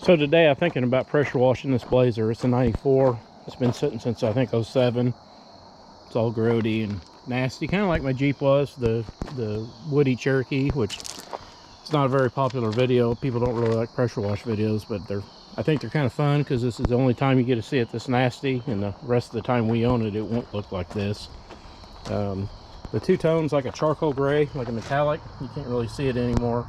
So today I'm thinking about pressure washing this Blazer. It's a 94. It's been sitting since I think 07. It's all grody and nasty, kind of like my Jeep was, the Woody Cherokee, which is not a very popular video. People don't really like pressure wash videos, but I think they're kind of fun because this is the only time you get to see it this nasty, and the rest of the time we own it, it won't look like this. The two-tone's like a charcoal gray, like a metallic. You can't really see it anymore.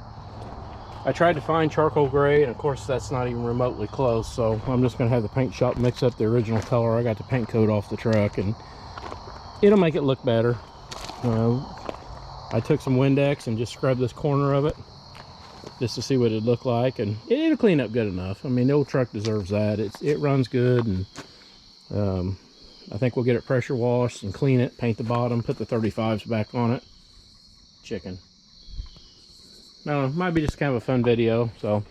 I tried to find charcoal gray, and of course that's not even remotely close, so I'm just going to have the paint shop mix up the original color. I got the paint coat off the truck, and it'll make it look better. I took some Windex and just scrubbed this corner of it just to see what it'd look like, and it'll clean up good enough. I mean, the old truck deserves that. It runs good, and I think we'll get it pressure washed and clean it, paint the bottom, put the 35s back on it. Chicken. No, it might be just kind of a fun video, so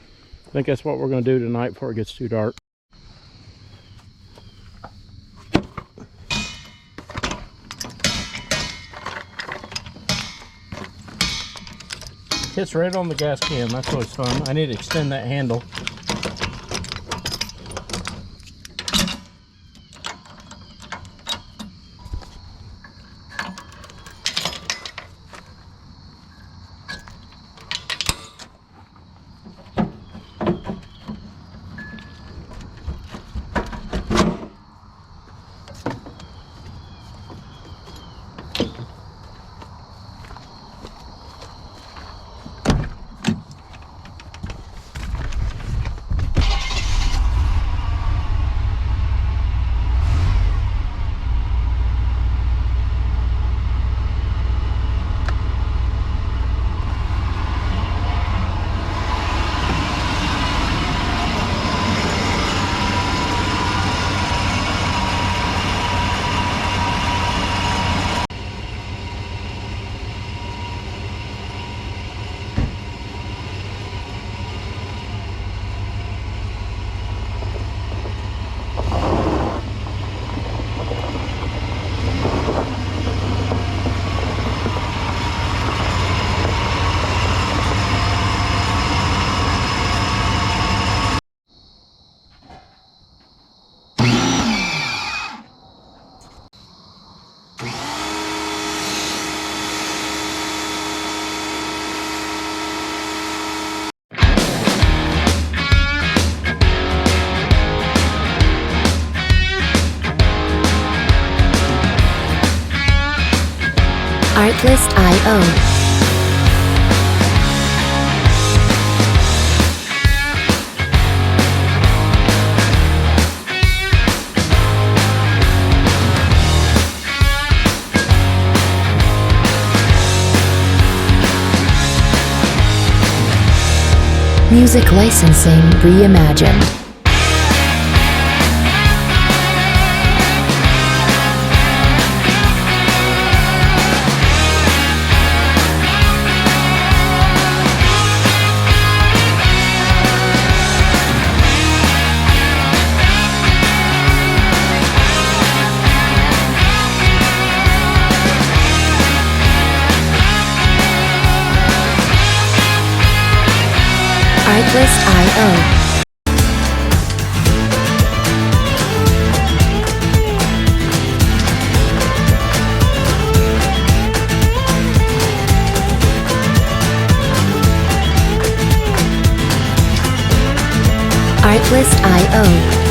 I think that's what we're going to do tonight before it gets too dark. Hits right on the gas can. That's always fun. I need to extend that handle. Artlist.io. Music licensing reimagined. Artlist.io. Artlist.io.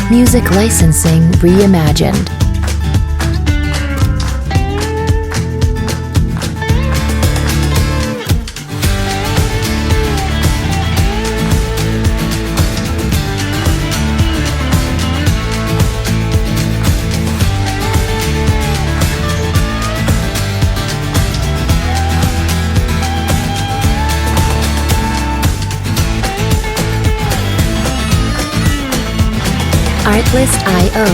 Music licensing reimagined. Artlist.io.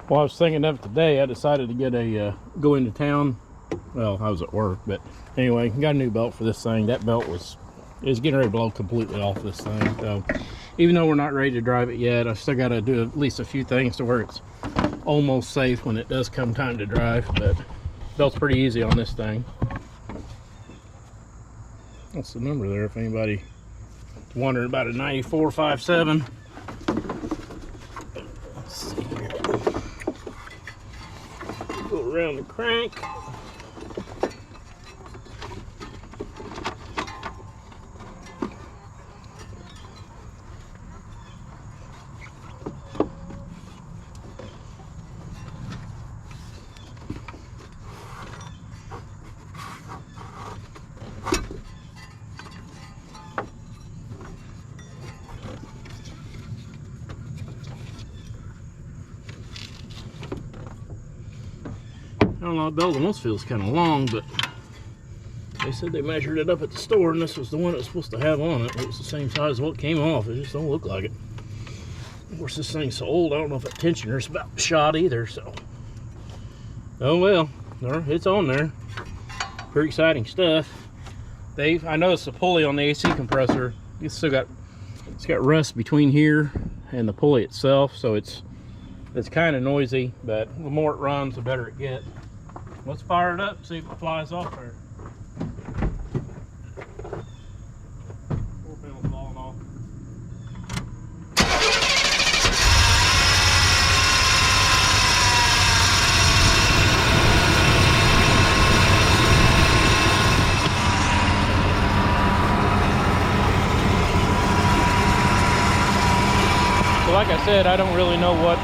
Well, I was thinking of it today. I decided to get a go into town. Well, I was at work, but anyway, got a new belt for this thing. That belt is getting ready to blow completely off this thing. So even though we're not ready to drive it yet, I still got to do at least a few things to where it's almost safe when it does come time to drive. But belt's pretty easy on this thing. What's the number there if anybody wondering about a 9457? Let's see here. Go around the crank. I don't know, the belt almost feels kind of long, but they said they measured it up at the store and this was the one it was supposed to have on it. It was the same size as what came off. It just don't look like it. Of course, this thing's so old, I don't know if that tensioner's about shot either, so. Oh well, it's on there. Pretty exciting stuff. I noticed the pulley on the AC compressor, it's got rust between here and the pulley itself, so it's kind of noisy, but the more it runs, the better it gets. Let's fire it up, see if it flies off there. 4 panels falling off. So like I said, I don't really know what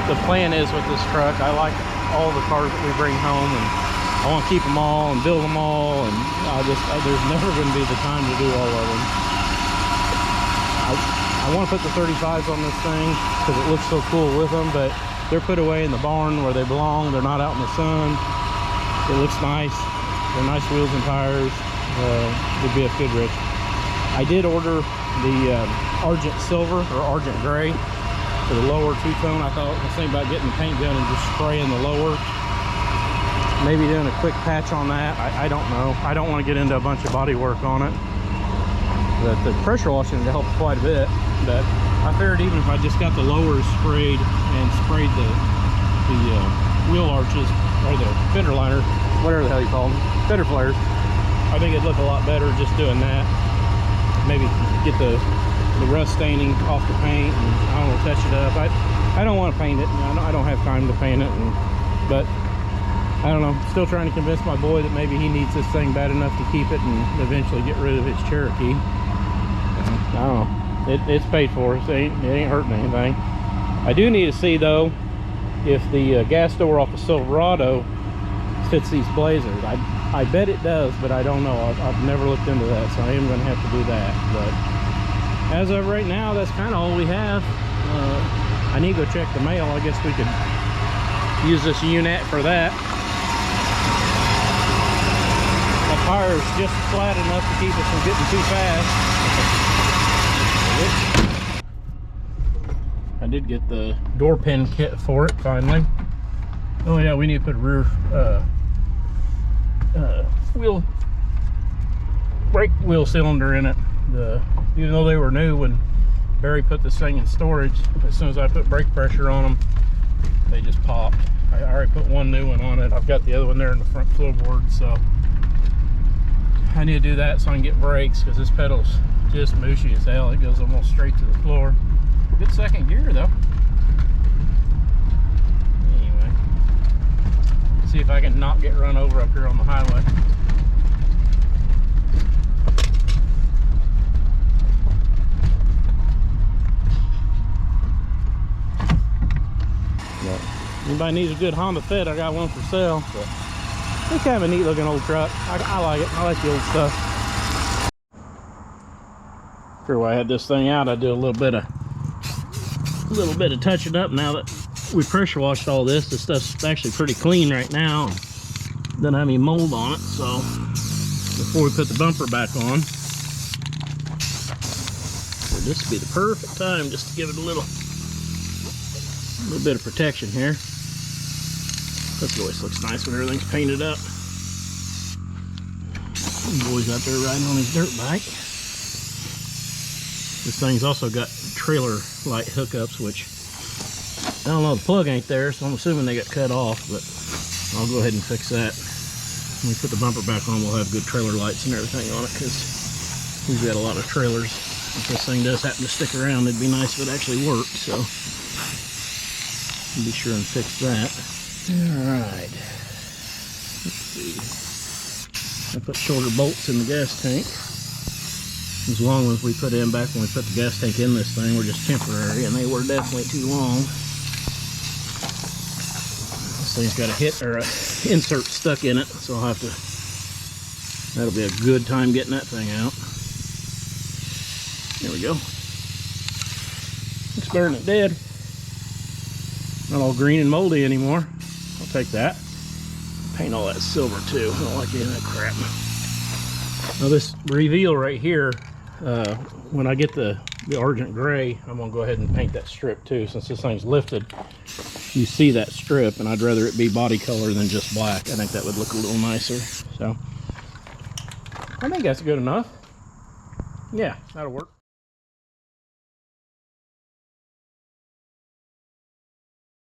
the plan is with this truck. I like all the cars that we bring home, and I want to keep them all and build them all, and there's never going to be the time to do all of them. I want to put the 35s on this thing because it looks so cool with them, but they're put away in the barn where they belong. They're not out in the sun. It looks nice. They're nice wheels and tires. Would be a good rich. I did order the Argent Silver or Argent Gray for the lower two-tone. I was thinking about getting the paint gun and just spraying the lower. Maybe doing a quick patch on that. I don't know. I don't want to get into a bunch of body work on it. But the pressure washing would help quite a bit. But I figured even if I just got the lowers sprayed and sprayed the wheel arches or the fender liner, whatever the hell you call them, fender flares, I think it'd look a lot better just doing that. Maybe get the rust staining off the paint, and I don't know, touch it up. I don't want to paint it. I don't have time to paint it, but I don't know. Still trying to convince my boy that maybe he needs this thing bad enough to keep it and eventually get rid of its Cherokee. I don't know. It's paid for. It ain't hurting anything. I do need to see though if the gas door off the Silverado fits these Blazers. I bet it does, but I don't know. I've never looked into that, so I am going to have to do that. But as of right now, that's kind of all we have. I need to go check the mail. I guess we could use this unit for that. My tire's just flat enough to keep us from getting too fast. I did get the door pin kit for it finally. Oh yeah, we need to put a rear brake wheel cylinder in it. Even though they were new when Barry put this thing in storage, as soon as I put brake pressure on them, they just popped. I already put one new one on it. I've got the other one there in the front floorboard, so I need to do that so I can get brakes, because this pedal's just mushy as hell. It goes almost straight to the floor. Good second gear though. Anyway, see if I can not get run over up here on the highway. Anybody needs a good Honda Fit, I got one for sale. But it's kind of a neat looking old truck. I like it. I like the old stuff. After I had this thing out, I did a little bit of touching up. Now that we pressure washed all this, the stuff's actually pretty clean right now. Doesn't have any mold on it, so before we put the bumper back on, so this would be the perfect time just to give it a little bit of protection here. This voice looks nice when everything's painted up. The boy's out there riding on his dirt bike. This thing's also got trailer light hookups, which I don't know, the plug ain't there, so I'm assuming they got cut off, but I'll go ahead and fix that. When we put the bumper back on, we'll have good trailer lights and everything on it, because we've got a lot of trailers. If this thing does happen to stick around, it'd be nice if it actually worked, so I'll be sure and fix that. Alright, let's see. I put shorter bolts in the gas tank. Those long ones we put in back when we put the gas tank in this thing were just temporary, and they were definitely too long. This thing's got a hit or a insert stuck in it, so I'll have to, that'll be a good time getting that thing out. There we go. It's better than it did. Not all green and moldy anymore. I'll take that. Paint all that silver too. I don't like any of that crap. Now this reveal right here, when I get the Argent Gray, I'm gonna go ahead and paint that strip too. Since this thing's lifted, you see that strip, and I'd rather it be body color than just black. I think that would look a little nicer. So I think that's good enough. Yeah, that'll work.